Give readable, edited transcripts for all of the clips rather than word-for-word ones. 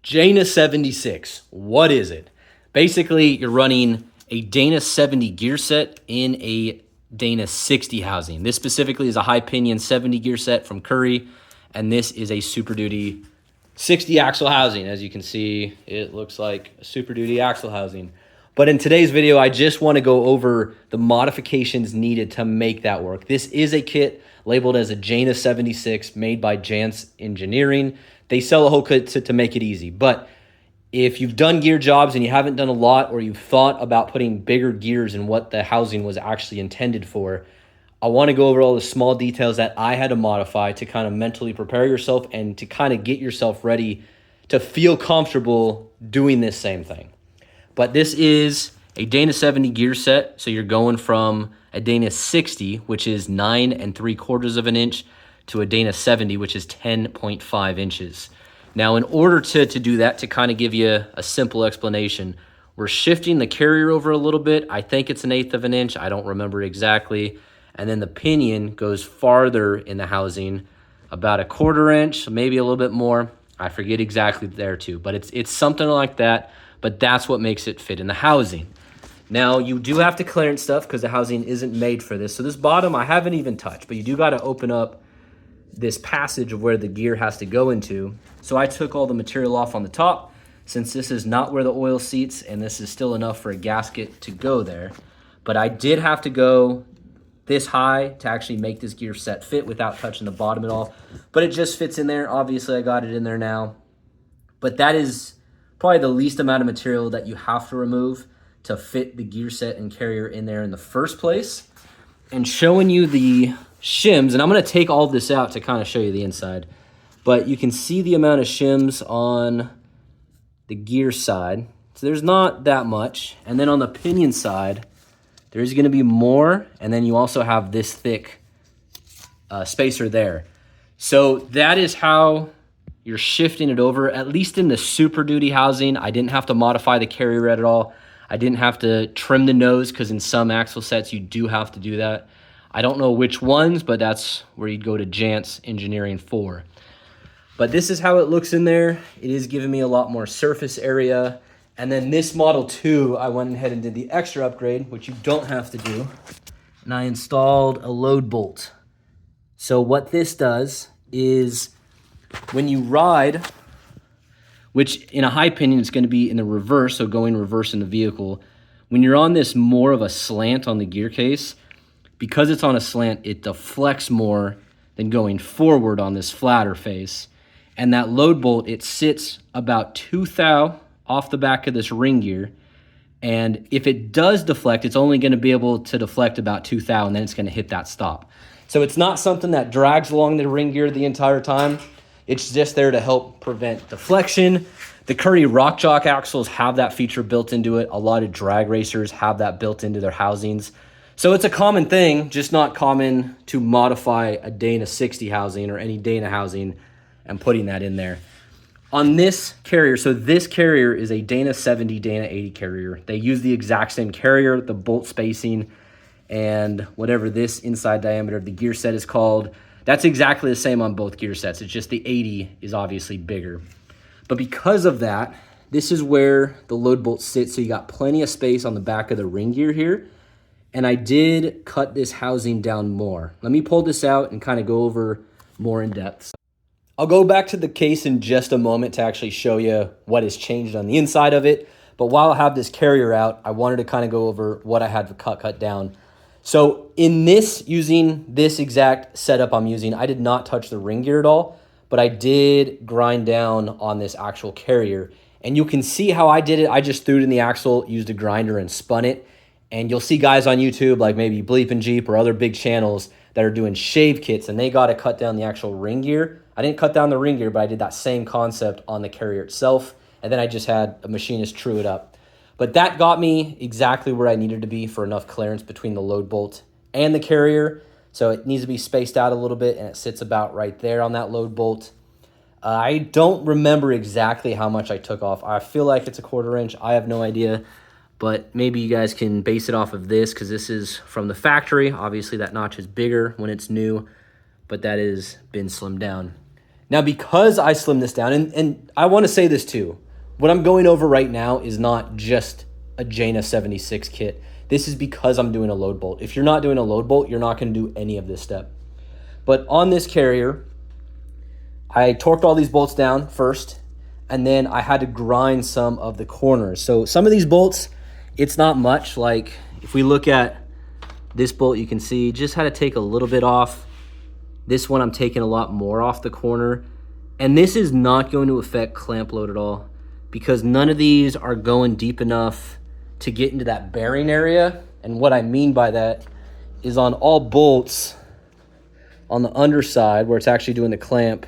Jana 76, what is it? Basically, you're running a Dana 70 gear set in a Dana 60 housing. This specifically is a high pinion 70 gear set from Curry, and this is a SuperDuty 60 axle housing. As you can see, it looks like a SuperDuty axle housing. But in today's video, I just want to go over the modifications needed to make that work. This is a kit labeled as a Jana 76 made by Jans Engineering. They sell a whole kit to make it easy. But if you've done gear jobs and you haven't done a lot, or you've thought about putting bigger gears in what the housing was actually intended for, I want to go over all the small details that I had to modify to kind of mentally prepare yourself and to kind of get yourself ready to feel comfortable doing this same thing. But this is a Dana 70 gear set, so you're going from a Dana 60, which is 9 3/4 of an inch, to a Dana 70, which is 10.5 inches. Now, in order to do that, to kind of give you a simple explanation, we're shifting the carrier over a little bit. I think it's 1/8 of an inch. I don't remember exactly. And then the pinion goes farther in the housing, about 1/4 inch, maybe a little bit more. I forget exactly there too, but it's something like that. But that's what makes it fit in the housing. Now, you do have to clearance stuff because the housing isn't made for this. So this bottom I haven't even touched, but you do got to open up this passage of where the gear has to go into. So I took all the material off on the top, since this is not where the oil seats, and this is still enough for a gasket to go there. But I did have to go this high to actually make this gear set fit without touching the bottom at all. But it just fits in there. Obviously, I got it in there now. But that is probably the least amount of material that you have to remove to fit the gear set and carrier in there in the first place. And showing you the shims, and I'm going to take all of this out to kind of show you the inside, but you can see the amount of shims on the gear side. So there's not that much. And then on the pinion side, there's going to be more, and then you also have this thick spacer there. So that is how you're shifting it over. At least in the SuperDuty housing, I didn't have to modify the carrier at all. I didn't have to trim the nose, because in some axle sets you do have to do that. I don't know which ones, but that's where you'd go to Jans Engineering for. But this is how it looks in there. It is giving me a lot more surface area. And then this Model 2, I went ahead and did the extra upgrade, which you don't have to do. And I installed a load bolt. So what this does is when you ride, which in a high pinion is going to be in the reverse, so going reverse in the vehicle, when you're on this more of a slant on the gear case, because it's on a slant, it deflects more than going forward on this flatter face. And that load bolt, it sits about 2 thou off the back of this ring gear. And if it does deflect, it's only going to be able to deflect about 2 thou, and then it's going to hit that stop. So it's not something that drags along the ring gear the entire time. It's just there to help prevent deflection. The Curry Rock Jock axles have that feature built into it. A lot of drag racers have that built into their housings. So it's a common thing, just not common to modify a Dana 60 housing or any Dana housing and putting that in there. On this carrier, so this carrier is a Dana 70, Dana 80 carrier. They use the exact same carrier, the bolt spacing, and whatever this inside diameter of the gear set is called. That's exactly the same on both gear sets. It's just the 80 is obviously bigger. But because of that, this is where the load bolt sits. So you got plenty of space on the back of the ring gear here. And I did cut this housing down more. Let me pull this out and kind of go over more in depth. I'll go back to the case in just a moment to actually show you what has changed on the inside of it. But while I have this carrier out, I wanted to kind of go over what I had to cut down. So in this, using this exact setup I'm using, I did not touch the ring gear at all, but I did grind down on this actual carrier. And you can see how I did it. I just threw it in the axle, used a grinder, and spun it. And you'll see guys on YouTube, like maybe Bleep and Jeep or other big channels, that are doing shave kits, and they got to cut down the actual ring gear. I didn't cut down the ring gear, but I did that same concept on the carrier itself, and then I just had a machinist true it up. But that got me exactly where I needed to be for enough clearance between the load bolt and the carrier. So it needs to be spaced out a little bit, and it sits about right there on that load bolt. I don't remember exactly how much I took off. I feel like it's 1/4 inch. I have no idea. But maybe you guys can base it off of this, because this is from the factory. Obviously, that notch is bigger when it's new, but that has been slimmed down. Now, because I slimmed this down, and I want to say this too, what I'm going over right now is not just a Jana 76 kit. This is because I'm doing a load bolt. If you're not doing a load bolt, you're not going to do any of this step. But on this carrier, I torqued all these bolts down first, and then I had to grind some of the corners. So some of these bolts, it's not much. Like if we look at this bolt, you can see just had to take a little bit off. This one I'm taking a lot more off the corner. And this is not going to affect clamp load at all because none of these are going deep enough to get into that bearing area. And what I mean by that is on all bolts on the underside where it's actually doing the clamp,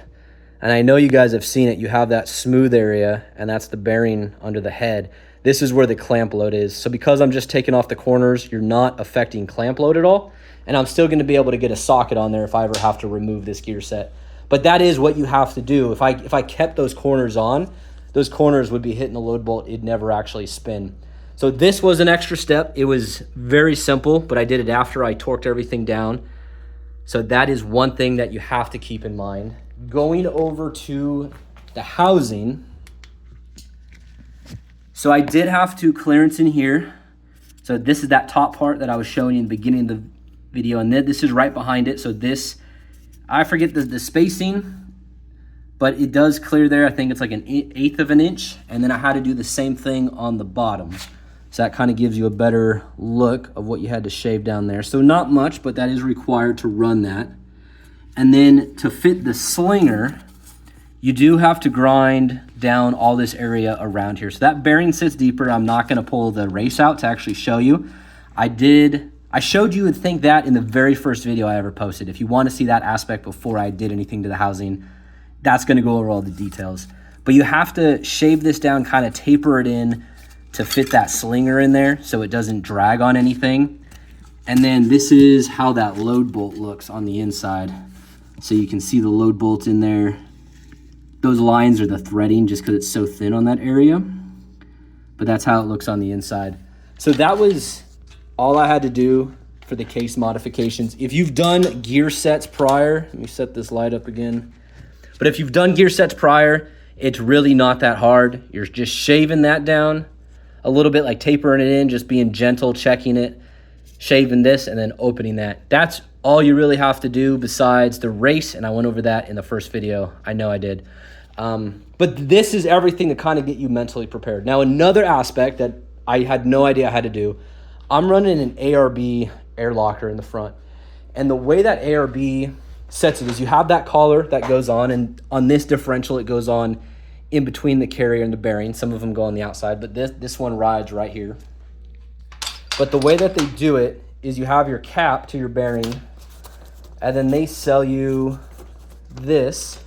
and I know you guys have seen it, you have that smooth area, and that's the bearing under the head. This is where the clamp load is. So because I'm just taking off the corners, you're not affecting clamp load at all. And I'm still gonna be able to get a socket on there if I ever have to remove this gear set. But that is what you have to do. If I kept those corners on, those corners would be hitting the load bolt. It'd never actually spin. So this was an extra step. It was very simple, but I did it after I torqued everything down. So that is one thing that you have to keep in mind. Going over to the housing. So I did have to clearance in here. So this is that top part that I was showing you in the beginning of the video, and then this is right behind it. So this, I forget the spacing, but it does clear there. I think it's like an 1/8 of an inch. And then I had to do the same thing on the bottom. So that kind of gives you a better look of what you had to shave down there. So not much, but that is required to run that. And then to fit the slinger, you do have to grind down all this area around here. So that bearing sits deeper. I'm not gonna pull the race out to actually show you. I showed you and think that in the very first video I ever posted. If you want to see that aspect before I did anything to the housing, that's going to go over all the details. But you have to shave this down, kind of taper it in to fit that slinger in there so it doesn't drag on anything. And then this is how that load bolt looks on the inside. So you can see the load bolt in there. Those lines are the threading just because it's so thin on that area. But that's how it looks on the inside. So that was all I had to do for the case modifications. If you've done gear sets prior, let me set this light up again. But if you've done gear sets prior, it's really not that hard. You're just shaving that down a little bit, like tapering it in, just being gentle, checking it, shaving this, and then opening that. That's all you really have to do besides the race, and I went over that in the first video. I know I did. But this is everything to kind of get you mentally prepared. Now, another aspect that I had no idea I had to do, I'm running an ARB air locker in the front. And the way that ARB sets it is you have that collar that goes on, and on this differential, it goes on in between the carrier and the bearing. Some of them go on the outside, but this one rides right here. But the way that they do it is you have your cap to your bearing, and then they sell you this,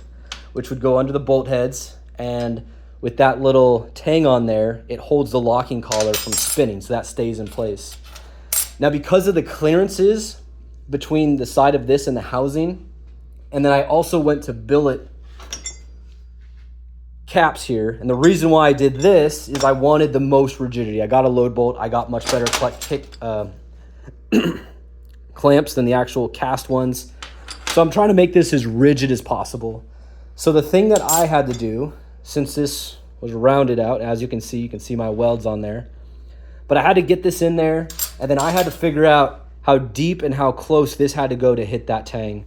which would go under the bolt heads, and with that little tang on there, it holds the locking collar from spinning, so that stays in place. Now, because of the clearances between the side of this and the housing, and then I also went to billet caps here, and the reason why I did this is I wanted the most rigidity. I got a load bolt. I got much better clamps than the actual cast ones. So I'm trying to make this as rigid as possible. So the thing that I had to do, since this was rounded out, as you can see my welds on there. But I had to get this in there, and then I had to figure out how deep and how close this had to go to hit that tang.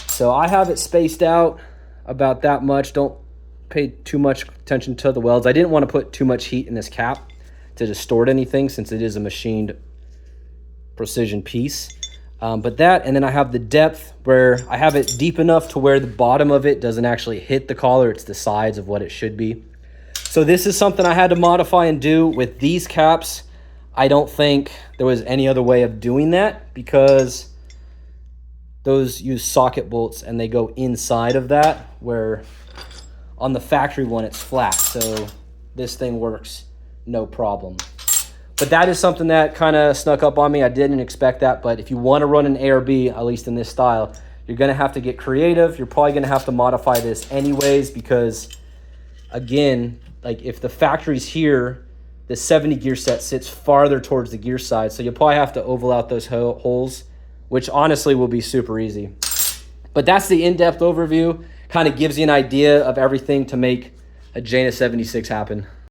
So I have it spaced out about that much. Don't pay too much attention to the welds. I didn't want to put too much heat in this cap to distort anything since it is a machined precision piece. But that, and then I have the depth where I have it deep enough to where the bottom of it doesn't actually hit the collar. It's the sides of what it should be. So this is something I had to modify and do with these caps. I don't think there was any other way of doing that because those use socket bolts and they go inside of that, where on the factory one it's flat. So this thing works no problem. But that is something that kind of snuck up on me. I didn't expect that, but if you want to run an ARB, at least in this style, you're going to have to get creative. You're probably going to have to modify this anyways because, again, like if the factory's here, the 70 gear set sits farther towards the gear side, so you'll probably have to oval out those holes, which honestly will be super easy. But that's the in-depth overview. kind of gives you an idea of everything to make a Jana 76 happen.